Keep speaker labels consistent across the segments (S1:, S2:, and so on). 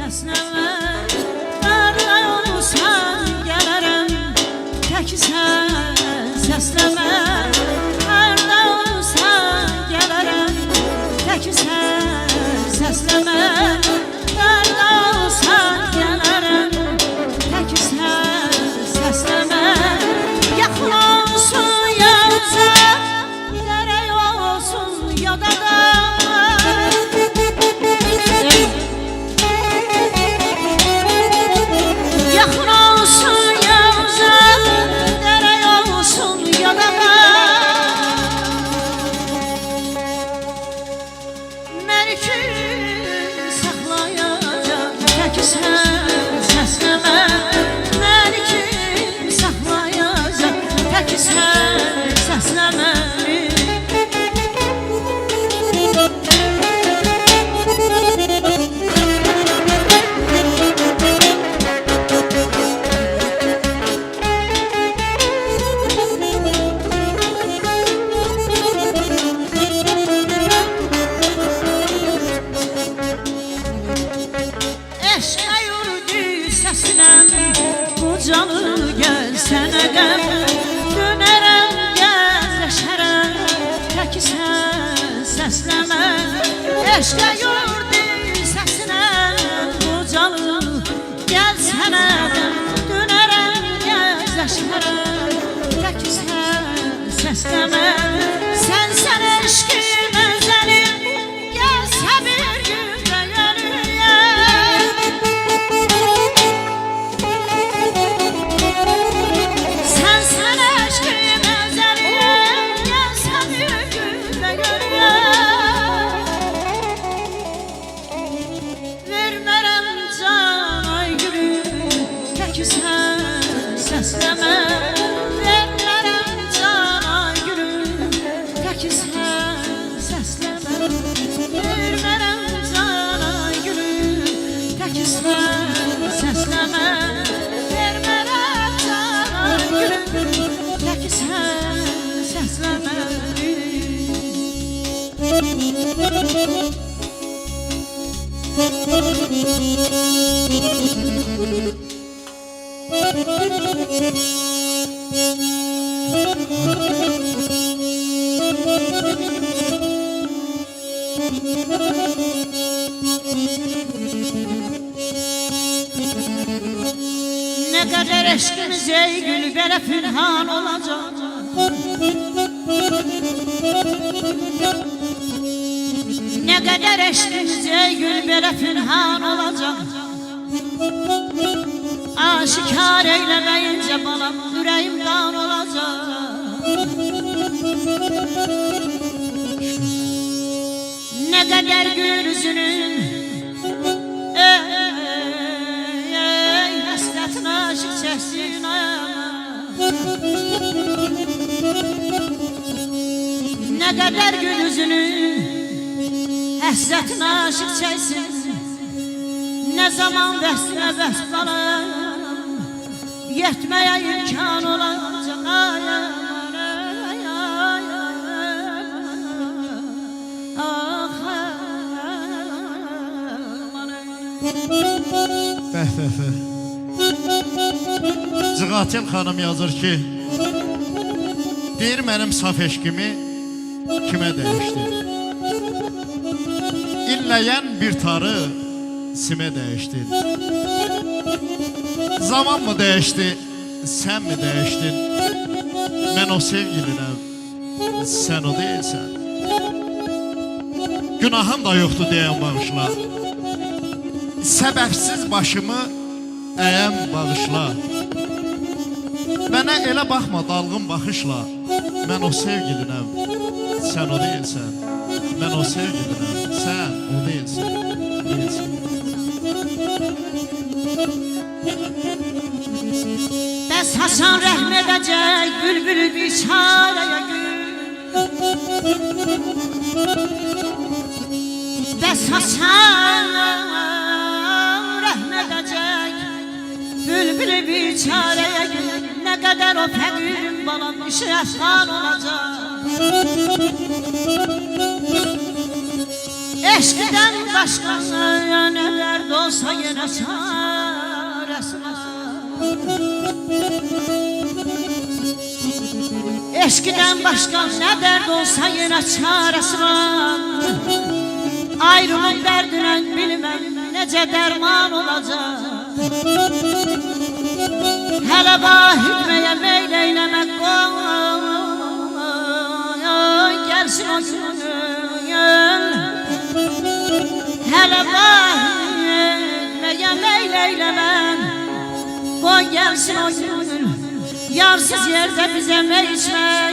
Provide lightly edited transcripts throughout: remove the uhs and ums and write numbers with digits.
S1: əsnəmə Qarda olsan gələrəm tək sən səsləmə Qarda olsan gələrəm tək sən səsləmə Qarda olsan gələrəm tək sən səsləmə Yaxın olsun yalnızca dərək olsun yada da Yaxın olsun yalnızca dərək olsun yada da Məni kim saxlayacaq tək sən səsləmə Məni kim saxlayacaq tək sən səsləmə Eşqə yurdu səsinəm bu canı gəlsənə qəm Dönərəm gəzləşərəm tək sən səsləmə Eşqə yurdu səsinəm bu canı gəlsənə qəm Dönərəm gəzləşərəm tək sən səsləmə Sənsən eşqim əzəlim gəlsə bir gün də gələyəm Sənsən eşqim əzəlim gəlsə bir gün də gələyəm Vermərəm can ay gülüm tək sən səsləmə Vermərəm can ay gülüm tək sən səsləmə Vermərəm can ay gülüm tək sən səsləmə Vermərəm can ay gülüm tək sən səsləmə Ne kadar eşkimiz ey gül belə pünhan olacaq Ne kadar eşkimiz ey gül belə pünhan olacaq Aşikar eyləməyincə balam ürəyim qan olacaq Ne kadar gül üzünün Həsrətin aşıq çəksin ayağıma Ne kadar gül üzünün Həsrətin aşıq çəksin Ne zaman vəslə vəs qalar Yetməyə imkan olacaq ayağıma
S2: Bəh. Cığatil xanım yazır ki Deyir mənim saf eşqimi kimə dəyişdi İlləyən bir tarı simə dəyişdin Zaman mı dəyişdi, sən mi dəyişdin Mən o sevgilinəm, sən o deyilsən Günahım da yoxdur deyən bağışla Səbəbsiz başımı əyəm bağışla Mənə elə baxma dalğın baxışla Mən o sevgilinəm, sən o deyilsən Mən o sevgilinəm, sən o deyilsən
S1: Bəs Hasan rəhm edəcək bülbülü biçarəyə gül Bəs Hasan rəhm edəcək bülbülü biçarəyə gül Nə qədər o fəqirin balam işi əfsan olacaq Eşqdən başka ne dert olsa yine çaresi var. Eşkiden başka ne dert olsa yine çaresi var. Ayrılığın derdine bilmem nece derman olacak. Hele bahitmeye meyleylemek gelsin o gün. Hele bahitmeye meyleylemek gelsin o gün. Yarsız yerde bize meyçme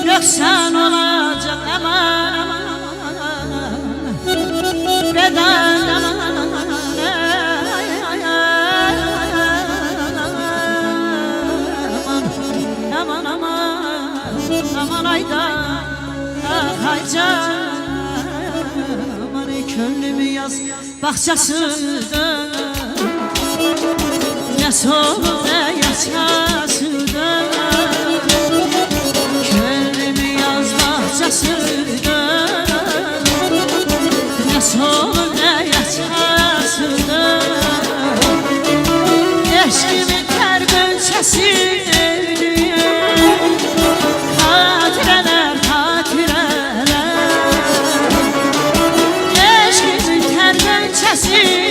S1: yoksan olacak aman aman beden aman aman aman ayda haycan aman könlümü yaz bahçesinde ne solu ne yaşasında könlümü yaz bahçesinde ne solu ne yaşasında eşkimin ter gönçesi hatireler hatireler eşkimin ter gönçesi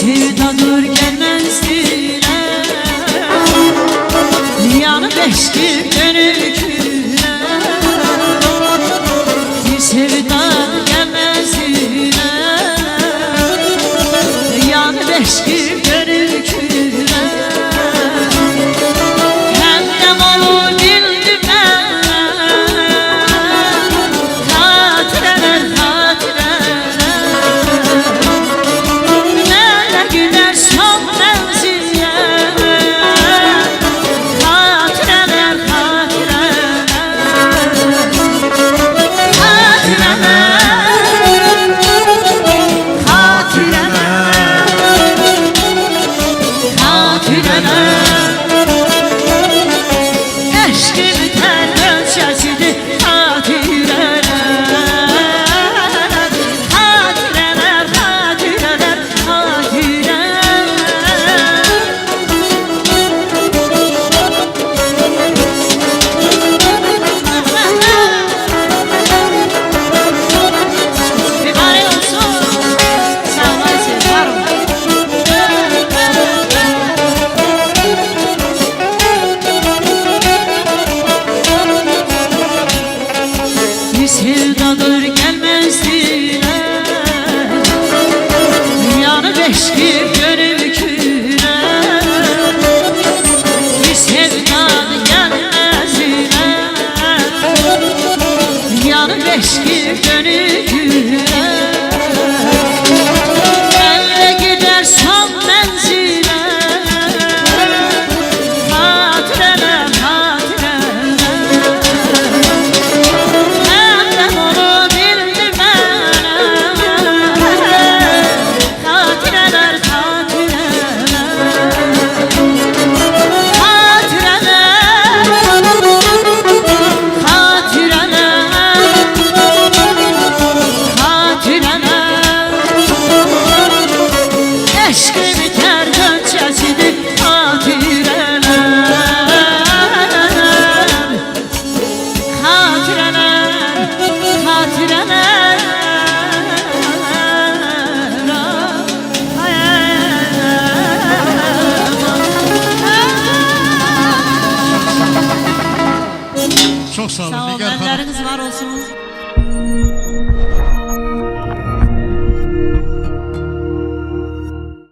S1: sevdadır gelmezdiler yanıp eşkip dönüküler bir sevda gelmezdiler yanıp eşkip dönüküler hem de onu bildim ben hatireler hatireler güler son mevziye hatireler hatireler hatireler hatireler hatireler eşkim ter ölçesidir hatireler hatireler hatireler olsun.